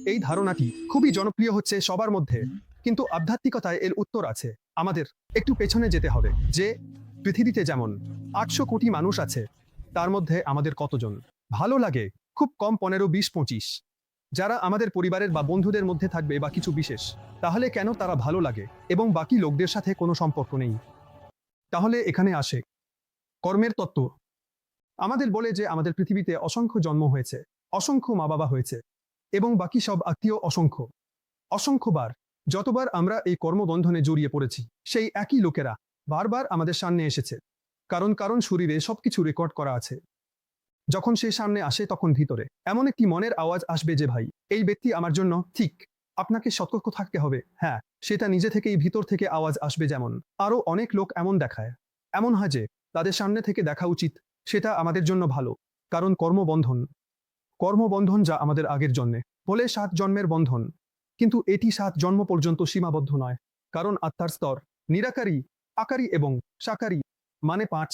এই ধারণাটি খুবই জনপ্রিয় হচ্ছে সবার মধ্যে, কিন্তু আধ্যাত্মিকতায় এর উত্তর আছে। আমাদের একটু পেছনে যেতে হবে যে পৃথিবীতে যেমন 800 কোটি মানুষ আছে, তার মধ্যে আমাদের কতজন ভালো লাগে? খুব কম 15, 20, 25। যারা আমাদের পরিবারের বা বন্ধুদের মধ্যে থাকবে বা কিছু বিশেষ, তাহলে কেন তারা ভালো লাগে এবং বাকি লোকদের সাথে কোনো সম্পর্ক নেই? তাহলে এখানে আসে কর্মের তত্ত্ব। আমাদের বলে যে আমাদের পৃথিবীতে অসংখ্য জন্ম হয়েছে, অসংখ্য মা বাবা হয়েছে, এবং বাকি সব আত্মীয় অসংখ্য অসংখ্যবার। যতবার আমরা এই কর্মবন্ধনে জড়িয়ে পড়েছি, সেই একই লোকেরা বারবার আমাদের সামনে এসেছে। কারণ কারণ শরীরে সবকিছু রেকর্ড করা আছে। যখন সে সামনে আসে তখন ভিতরে এমন একটি মনের আওয়াজ আসবে যে ভাই, এই ব্যক্তি আমার জন্য ঠিক। আপনাকে সতর্ক থাকতে হবে। হ্যাঁ, সেটা নিজে থেকেই ভিতর থেকে আওয়াজ আসবে। যেমন আরো অনেক লোক এমন দেখায়, এমন হয় যে তাদের সামনে থেকে দেখা উচিত সেটা আমাদের জন্য ভালো। কারণ কর্মবন্ধন, কর্মবন্ধন যা আমাদের আগের জন্মে বলে 7 জন্মের বন্ধন, কিন্তু এটি 7 জন্ম পর্যন্ত সীমাবদ্ধ নয়। কারণ আত্মার স্তর নিরাকারী, আকারী এবং সাকারী, মানে 5।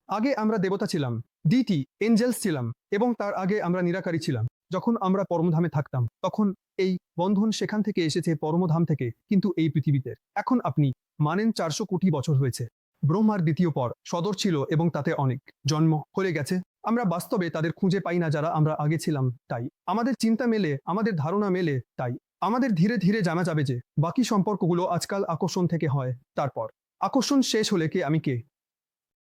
আগে আমরা দেবতা ছিলাম, ডিটি এঞ্জেলস ছিলাম, এবং তার আগে আমরা নিরাকারী ছিলাম। যখন আমরা পরমধামে থাকতাম তখন এই বন্ধন সেখান থেকে এসেছে, পরমধাম থেকে। কিন্তু এই পৃথিবীতে এখন আপনি মানেন 400 কোটি বছর হয়েছে। ব্রহ্মার দ্বিতীয় পর সদর ছিল এবং তাতে অনেক জন্ম হয়ে গেছে। আমরা বাস্তবে তাদের খুঁজে পাই না যারা আমরা আগে ছিলাম। তাই আমাদের চিন্তা মেলে, আমাদের ধারণা মেলে। তাই আমাদের ধীরে ধীরে জানা যাবে যে বাকি সম্পর্কগুলো আজকাল আকর্ষণ থেকে হয়। তারপর আকর্ষণ শেষ হলে কে আমি কে